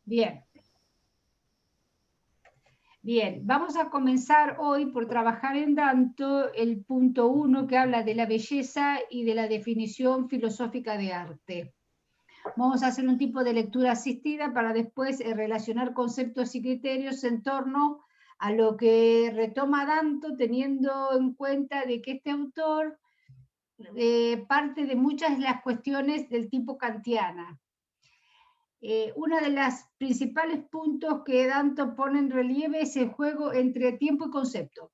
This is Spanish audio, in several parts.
Bien, bien. Vamos a comenzar hoy por trabajar en Danto el punto 1 que habla de la belleza y de la definición filosófica de arte. Vamos a hacer un tipo de lectura asistida para después relacionar conceptos y criterios en torno a lo que retoma Danto, teniendo en cuenta de que este autor parte de muchas de las cuestiones del tipo kantiana. Uno de los principales puntos que Danto pone en relieve es el juego entre tiempo y concepto.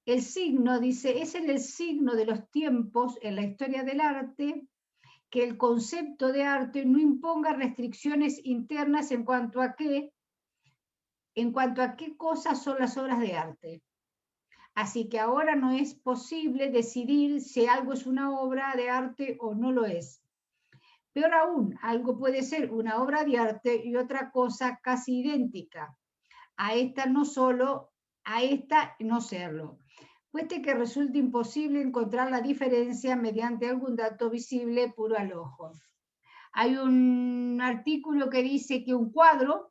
El signo, dice, es en el signo de los tiempos en la historia del arte que el concepto de arte no imponga restricciones internas en cuanto a qué cosas son las obras de arte. Así que ahora no es posible decidir si algo es una obra de arte o no lo es. Peor aún, algo puede ser una obra de arte y otra cosa casi idéntica. A esta no serlo. Pueste que resulta imposible encontrar la diferencia mediante algún dato visible puro al ojo. Hay un artículo que dice que un cuadro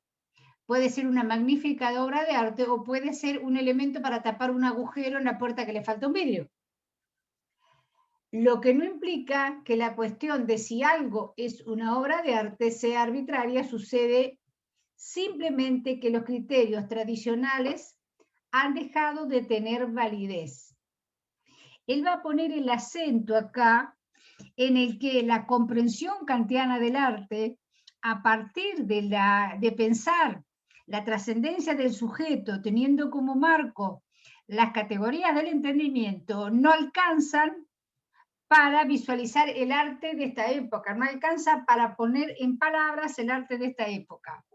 puede ser una magnífica obra de arte o puede ser un elemento para tapar un agujero en la puerta que le falta un vidrio. Lo que no implica que la cuestión de si algo es una obra de arte sea arbitraria, sucede simplemente que los criterios tradicionales han dejado de tener validez. Él va a poner el acento acá en el que la comprensión kantiana del arte, a partir de pensar la trascendencia del sujeto, teniendo como marco las categorías del entendimiento, no alcanzan para visualizar el arte de esta época, no alcanza para poner en palabras el arte de esta época.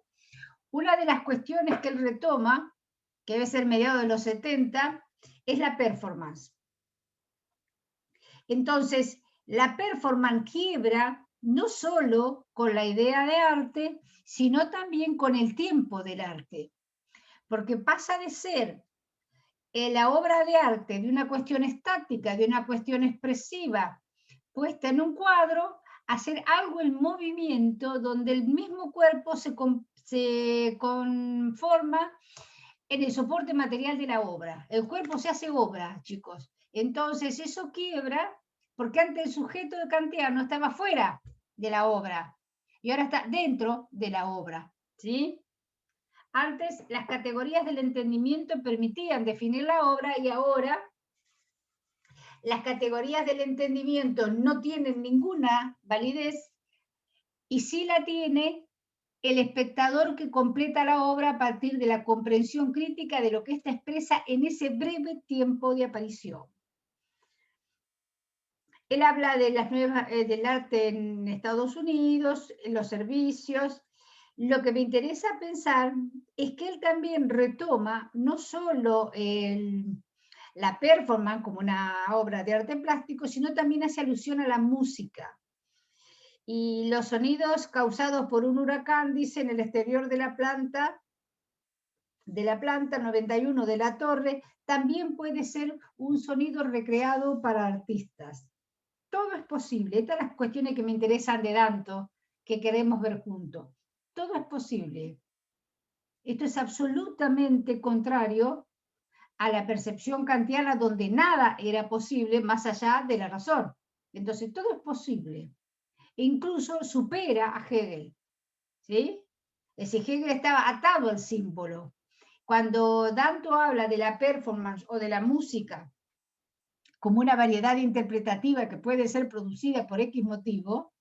Una de las cuestiones que él retoma, que debe ser mediados de los 70, es la performance. Entonces, la performance quiebra no solo con la idea de arte, sino también con el tiempo del arte, porque pasa de ser la obra de arte de una cuestión estática, de una cuestión expresiva, puesta en un cuadro, a hacer algo en movimiento donde el mismo cuerpo se conforma en el soporte material de la obra. El cuerpo se hace obra, chicos. Entonces eso quiebra, porque antes el sujeto de kantiano estaba fuera de la obra y ahora está dentro de la obra, ¿sí? Antes las categorías del entendimiento permitían definir la obra y ahora las categorías del entendimiento no tienen ninguna validez y sí la tiene el espectador que completa la obra a partir de la comprensión crítica de lo que ésta expresa en ese breve tiempo de aparición. Él habla de las nuevas, del arte en Estados Unidos, los servicios. Lo que me interesa pensar es que él también retoma no solo la performance como una obra de arte plástico, sino también hace alusión a la música. Y los sonidos causados por un huracán, dice, en el exterior de la planta 91 de la torre, también puede ser un sonido recreado para artistas. Todo es posible. Estas son las cuestiones que me interesan de Danto, que queremos ver juntos. Todo es posible. Esto es absolutamente contrario a la percepción kantiana donde nada era posible más allá de la razón. Entonces, todo es posible. E incluso supera a Hegel. ¿Sí? Es decir, Hegel estaba atado al símbolo. Cuando Danto habla de la performance o de la música como una variedad interpretativa que puede ser producida por X motivo,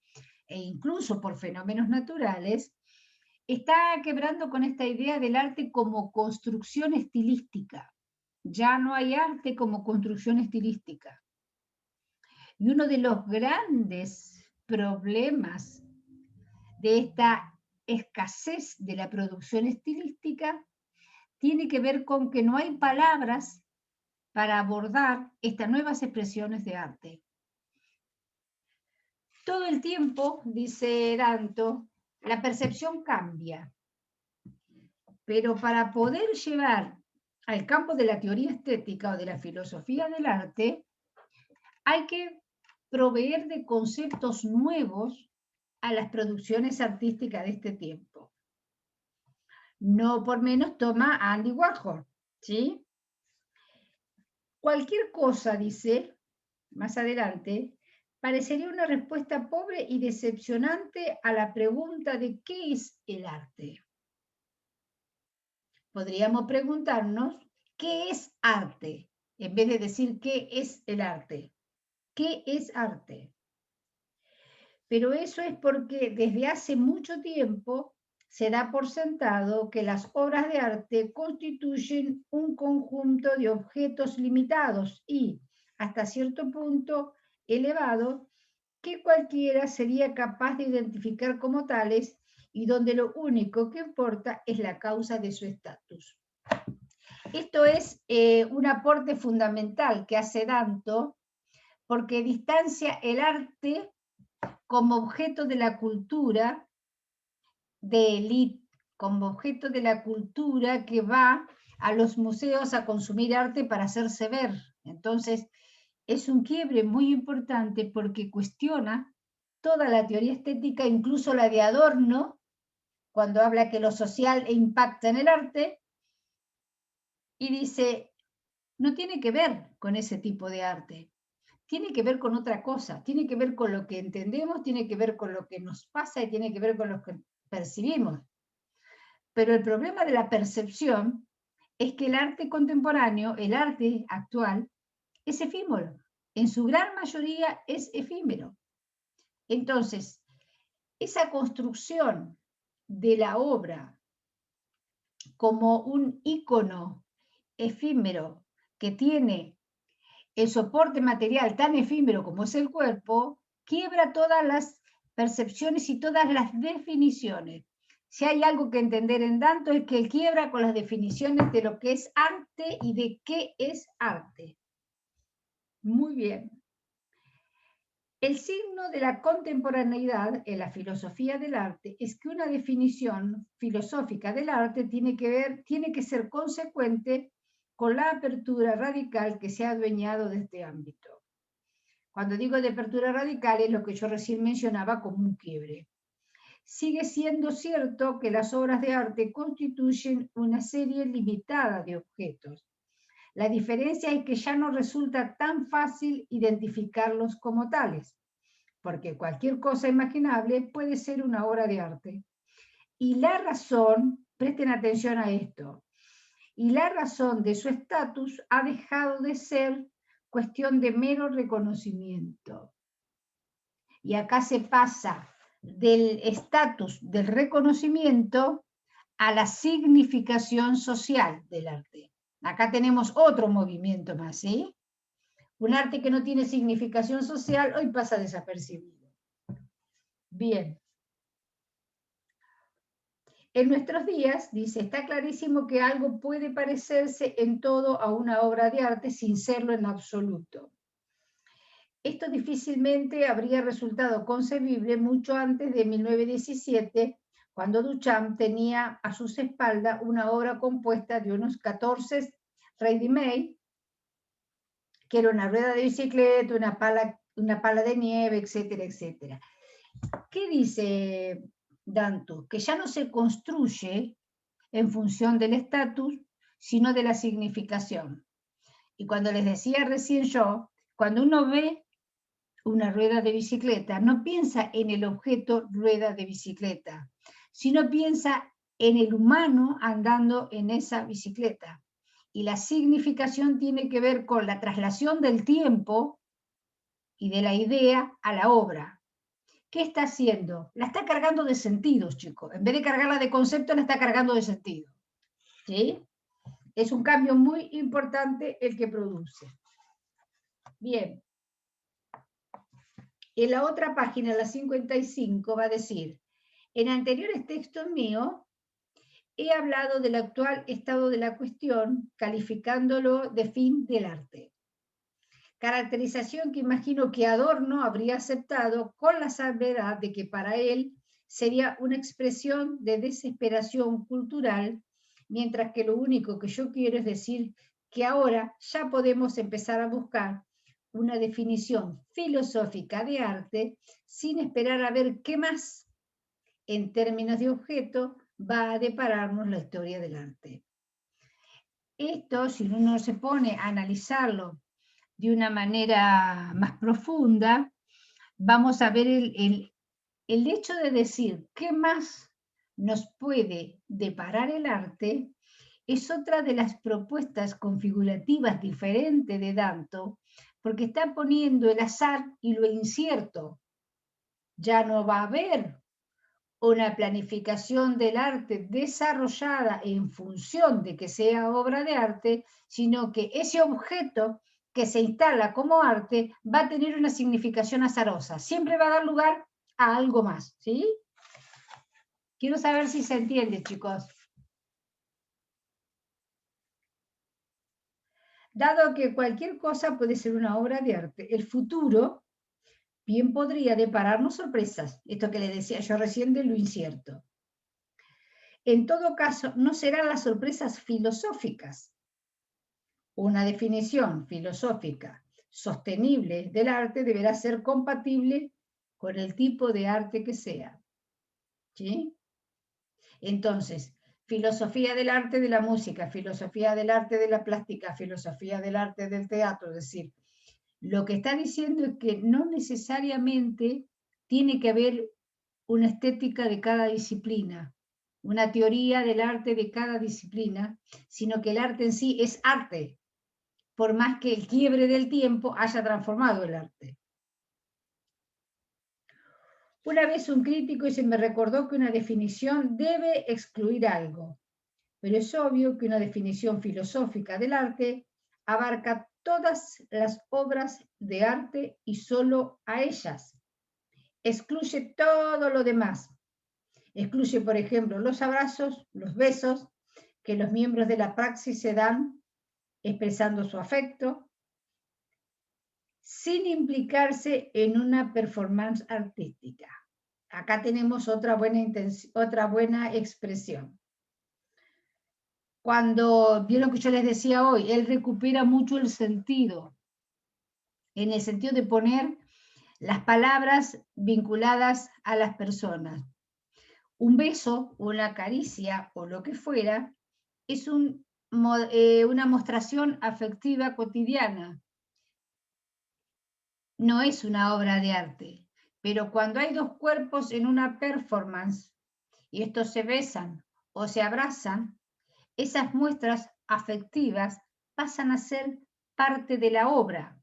e incluso por fenómenos naturales, está quebrando con esta idea del arte como construcción estilística. Ya no hay arte como construcción estilística. Y uno de los grandes problemas de esta escasez de la producción estilística tiene que ver con que no hay palabras para abordar estas nuevas expresiones de arte. Todo el tiempo, dice Danto, la percepción cambia, pero para poder llevar al campo de la teoría estética o de la filosofía del arte, hay que proveer de conceptos nuevos a las producciones artísticas de este tiempo. No por menos toma a Andy Warhol, ¿sí? Cualquier cosa, dice, más adelante, parecería una respuesta pobre y decepcionante a la pregunta de ¿qué es el arte? Podríamos preguntarnos, ¿qué es arte? En vez de decir ¿qué es el arte? ¿Qué es arte? Pero eso es porque desde hace mucho tiempo se da por sentado que las obras de arte constituyen un conjunto de objetos limitados y, hasta cierto punto elevado, que cualquiera sería capaz de identificar como tales y donde lo único que importa es la causa de su estatus. Esto es un aporte fundamental que hace Danto porque distancia el arte como objeto de la cultura de élite, como objeto de la cultura que va a los museos a consumir arte para hacerse ver. Entonces, es un quiebre muy importante porque cuestiona toda la teoría estética, incluso la de Adorno, cuando habla que lo social impacta en el arte, y dice, no tiene que ver con ese tipo de arte, tiene que ver con otra cosa, tiene que ver con lo que entendemos, tiene que ver con lo que nos pasa y tiene que ver con lo que percibimos. Pero el problema de la percepción es que el arte contemporáneo, el arte actual, es efímero. En su gran mayoría es efímero. Entonces, esa construcción de la obra como un ícono efímero que tiene el soporte material tan efímero como es el cuerpo, quiebra todas las percepciones y todas las definiciones. Si hay algo que entender en Danto es que él quiebra con las definiciones de lo que es arte y de qué es arte. Muy bien. El signo de la contemporaneidad en la filosofía del arte es que una definición filosófica del arte tiene que ser consecuente con la apertura radical que se ha adueñado de este ámbito. Cuando digo de apertura radical es lo que yo recién mencionaba como un quiebre. Sigue siendo cierto que las obras de arte constituyen una serie limitada de objetos. La diferencia es que ya no resulta tan fácil identificarlos como tales, porque cualquier cosa imaginable puede ser una obra de arte. Y la razón, presten atención a esto, y la razón de su estatus ha dejado de ser cuestión de mero reconocimiento. Y acá se pasa del estatus del reconocimiento a la significación social del arte. Acá tenemos otro movimiento más, ¿sí? Un arte que no tiene significación social hoy pasa desapercibido. Bien. En nuestros días, dice, está clarísimo que algo puede parecerse en todo a una obra de arte sin serlo en absoluto. Esto difícilmente habría resultado concebible mucho antes de 1917, cuando Duchamp tenía a sus espaldas una obra compuesta de unos 14 ready-made, que era una rueda de bicicleta, una pala de nieve, etcétera, etcétera. ¿Qué dice Danto? Que ya no se construye en función del estatus, sino de la significación. Y cuando les decía recién yo, cuando uno ve una rueda de bicicleta, no piensa en el objeto rueda de bicicleta, sino piensa en el humano andando en esa bicicleta. Y la significación tiene que ver con la traslación del tiempo y de la idea a la obra. ¿Qué está haciendo? La está cargando de sentidos, chicos. En vez de cargarla de concepto, la está cargando de sentido. ¿Sí? Es un cambio muy importante el que produce. Bien. En la otra página, la 55, va a decir, en anteriores textos míos he hablado del actual estado de la cuestión, calificándolo de fin del arte. Caracterización que imagino que Adorno habría aceptado con la salvedad de que para él sería una expresión de desesperación cultural, mientras que lo único que yo quiero es decir que ahora ya podemos empezar a buscar una definición filosófica de arte sin esperar a ver qué más, en términos de objeto, va a depararnos la historia del arte. Esto, si uno se pone a analizarlo de una manera más profunda, vamos a ver el hecho de decir qué más nos puede deparar el arte es otra de las propuestas configurativas diferentes de Danto, porque está poniendo el azar y lo incierto. Ya no va a haber una planificación del arte desarrollada en función de que sea obra de arte, sino que ese objeto que se instala como arte va a tener una significación azarosa. Siempre va a dar lugar a algo más, ¿sí? Quiero saber si se entiende, chicos. Dado que cualquier cosa puede ser una obra de arte, el futuro bien podría depararnos sorpresas. Esto que le decía yo recién de lo incierto. En todo caso, no serán las sorpresas filosóficas. Una definición filosófica sostenible del arte deberá ser compatible con el tipo de arte que sea. ¿Sí? Entonces, filosofía del arte de la música, filosofía del arte de la plástica, filosofía del arte del teatro, es decir, lo que está diciendo es que no necesariamente tiene que haber una estética de cada disciplina, una teoría del arte de cada disciplina, sino que el arte en sí es arte, por más que el quiebre del tiempo haya transformado el arte. Una vez un crítico y se me recordó que una definición debe excluir algo, pero es obvio que una definición filosófica del arte abarca todas las obras de arte y solo a ellas. Excluye todo lo demás. Excluye, por ejemplo, los abrazos, los besos que los miembros de la praxis se dan expresando su afecto, sin implicarse en una performance artística. Acá tenemos otra buena expresión. Cuando vieron que yo les decía hoy, él recupera mucho el sentido, en el sentido de poner las palabras vinculadas a las personas. Un beso, una caricia o lo que fuera es una mostración afectiva cotidiana. No es una obra de arte, pero cuando hay dos cuerpos en una performance y estos se besan o se abrazan, esas muestras afectivas pasan a ser parte de la obra.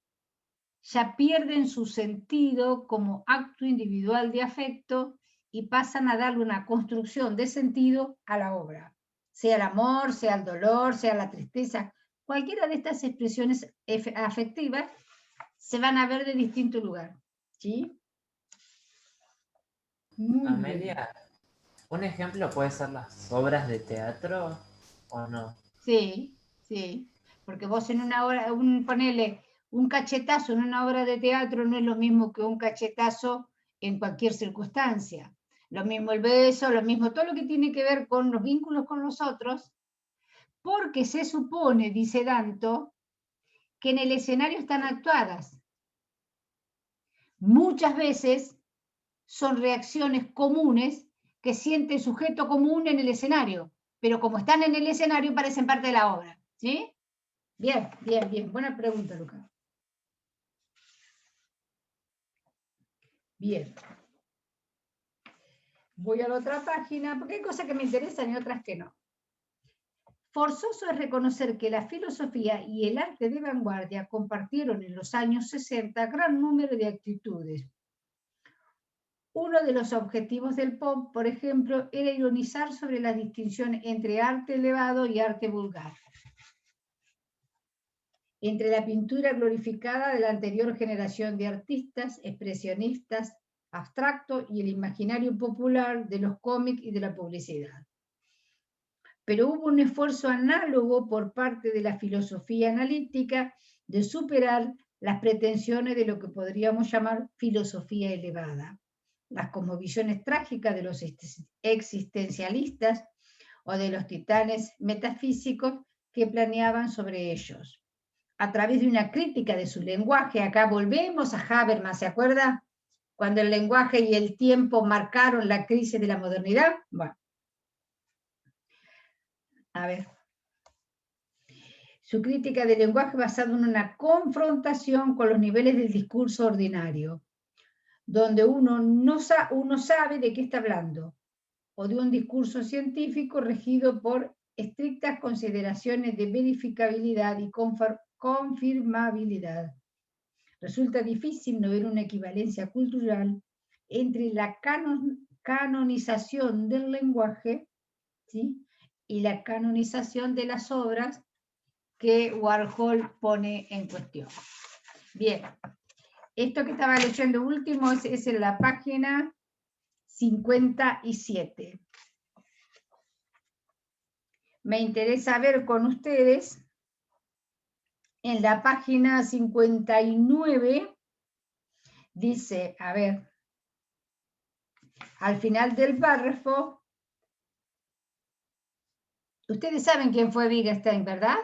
Ya pierden su sentido como acto individual de afecto y pasan a darle una construcción de sentido a la obra. Sea el amor, sea el dolor, sea la tristeza, cualquiera de estas expresiones afectivas se van a ver de distinto lugar. ¿Sí? Muy Amelia, bien. ¿un ejemplo puede ser las obras de teatro o no? Sí, sí. Porque vos en una obra, ponele un cachetazo en una obra de teatro no es lo mismo que un cachetazo en cualquier circunstancia. Lo mismo el beso, lo mismo todo lo que tiene que ver con los vínculos con los otros, porque se supone, dice Danto, que en el escenario están actuadas. Muchas veces son reacciones comunes que siente el sujeto común en el escenario, pero como están en el escenario parecen parte de la obra. ¿Sí? Bien, bien, bien. Buena pregunta, Lucas. Bien. Voy a la otra página, porque hay cosas que me interesan y otras que no. Forzoso es reconocer que la filosofía y el arte de vanguardia compartieron en los años 60 gran número de actitudes. Uno de los objetivos del pop, por ejemplo, era ironizar sobre la distinción entre arte elevado y arte vulgar, entre la pintura glorificada de la anterior generación de artistas, expresionistas, abstracto y el imaginario popular de los cómics y de la publicidad. Pero hubo un esfuerzo análogo por parte de la filosofía analítica de superar las pretensiones de lo que podríamos llamar filosofía elevada, las cosmovisiones trágicas de los existencialistas o de los titanes metafísicos que planeaban sobre ellos. A través de una crítica de su lenguaje, acá volvemos a Habermas, ¿se acuerda? Cuando el lenguaje y el tiempo marcaron la crisis de la modernidad. Bueno, A ver. Su crítica del lenguaje basada en una confrontación con los niveles del discurso ordinario, donde uno sabe de qué está hablando, o de un discurso científico regido por estrictas consideraciones de verificabilidad y confirmabilidad. Resulta difícil no ver una equivalencia cultural entre la canonización del lenguaje, ¿sí?, y la canonización de las obras que Warhol pone en cuestión. Bien, esto que estaba leyendo último es en la página 57. Me interesa ver con ustedes en la página 59, dice, a ver, al final del párrafo, ustedes saben quién fue Wittgenstein, ¿verdad?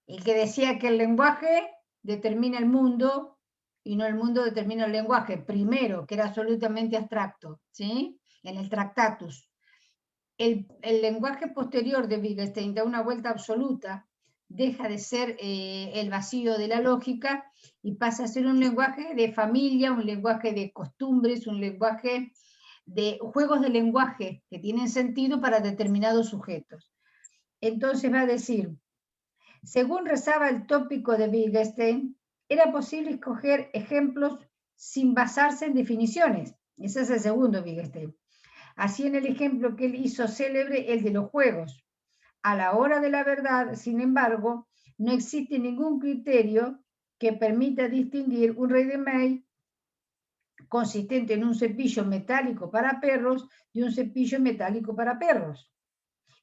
El que decía que el lenguaje determina el mundo y no el mundo determina el lenguaje, primero, que era absolutamente abstracto, ¿sí? En el Tractatus. El lenguaje posterior de Wittgenstein da una vuelta absoluta, deja de ser el vacío de la lógica y pasa a ser un lenguaje de familia, un lenguaje de costumbres, un lenguaje de juegos de lenguaje que tienen sentido para determinados sujetos. Entonces va a decir, según rezaba el tópico de Wittgenstein, era posible escoger ejemplos sin basarse en definiciones. Ese es el segundo Wittgenstein. Así en el ejemplo que él hizo célebre, el de los juegos. A la hora de la verdad, sin embargo, no existe ningún criterio que permita distinguir un ready-made consistente en un cepillo metálico para perros de un cepillo metálico para perros,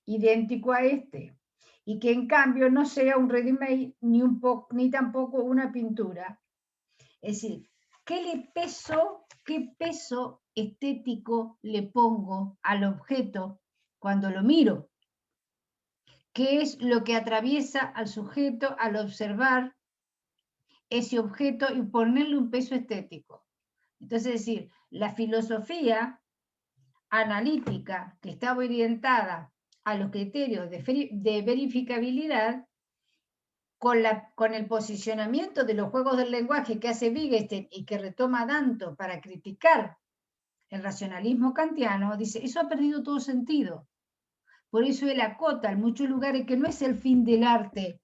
idéntico a este, y que en cambio no sea un ready-made ni tampoco una pintura. Es decir, ¿qué peso estético le pongo al objeto cuando lo miro? ¿Qué es lo que atraviesa al sujeto al observar ese objeto y ponerle un peso estético? Entonces, es decir, la filosofía analítica que estaba orientada a los criterios de verificabilidad, con el posicionamiento de los juegos del lenguaje que hace Wittgenstein y que retoma Danto para criticar el racionalismo kantiano, dice, eso ha perdido todo sentido. Por eso él acota en muchos lugares que no es el fin del arte,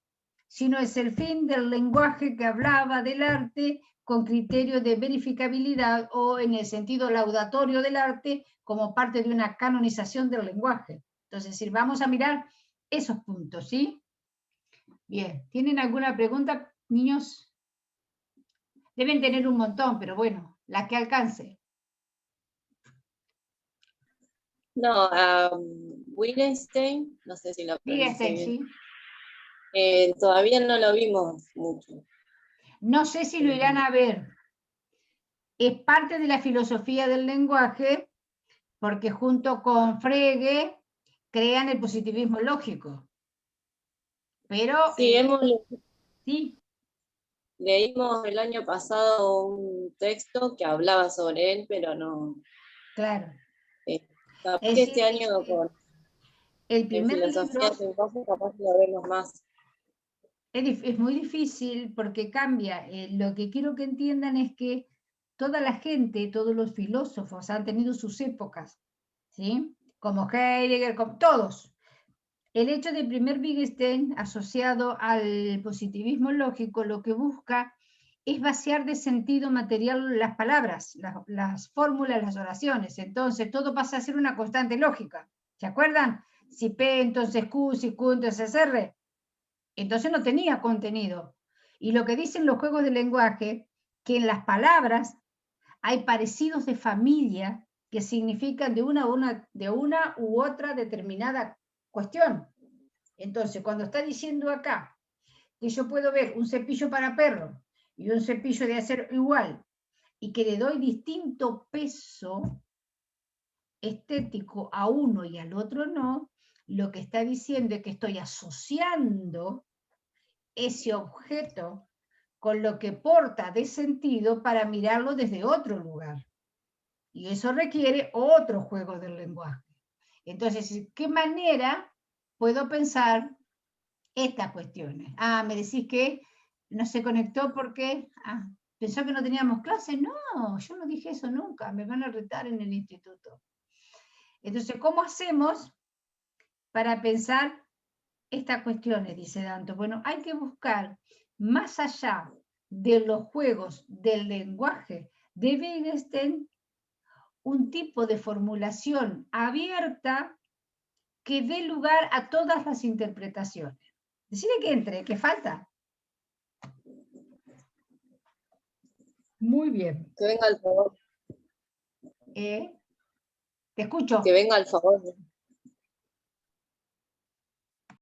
sino es el fin del lenguaje que hablaba del arte con criterios de verificabilidad o en el sentido laudatorio del arte como parte de una canonización del lenguaje. Entonces, vamos a mirar esos puntos, ¿sí? Bien, ¿tienen alguna pregunta, niños? Deben tener un montón, pero bueno, la que alcance. No, Wittgenstein, no sé si lo pronuncié bien. Sí. Todavía no lo vimos mucho. No sé si lo irán a ver. Es parte de la filosofía del lenguaje, porque junto con Frege crean el positivismo lógico. Pero sí, sí. Leímos el año pasado un texto que hablaba sobre él, pero no. Claro. Capaz que este año con el primer filosofía libro, del lenguaje capaz lo vemos más. es muy difícil porque cambia. Lo que quiero que entiendan es que toda la gente, todos los filósofos han tenido sus épocas, ¿sí? Como Heidegger, como todos. El hecho de primer Wittgenstein asociado al positivismo lógico lo que busca es vaciar de sentido material las palabras, las fórmulas, las oraciones. Entonces todo pasa a ser una constante lógica. ¿Se acuerdan? Si P entonces Q, si Q entonces R. Entonces no tenía contenido. Y lo que dicen los juegos de lenguaje, que en las palabras hay parecidos de familia que significan de una u otra determinada cuestión. Entonces, cuando está diciendo acá que yo puedo ver un cepillo para perro y un cepillo de acero igual y que le doy distinto peso estético a uno y al otro no, lo que está diciendo es que estoy asociando ese objeto con lo que porta de sentido para mirarlo desde otro lugar. Y eso requiere otro juego del lenguaje. Entonces, ¿qué manera puedo pensar estas cuestiones. Ah, me decís que no se conectó porque pensó que no teníamos clase. No, yo no dije eso nunca, me van a retar en el instituto. Entonces, ¿cómo hacemos para pensar estas cuestiones? Dice Danto. Bueno, hay que buscar más allá de los juegos del lenguaje de Wittgenstein un tipo de formulación abierta que dé lugar a todas las interpretaciones. Decide que entre, que falta. Muy bien. Que venga al favor. Te escucho. Que venga al favor.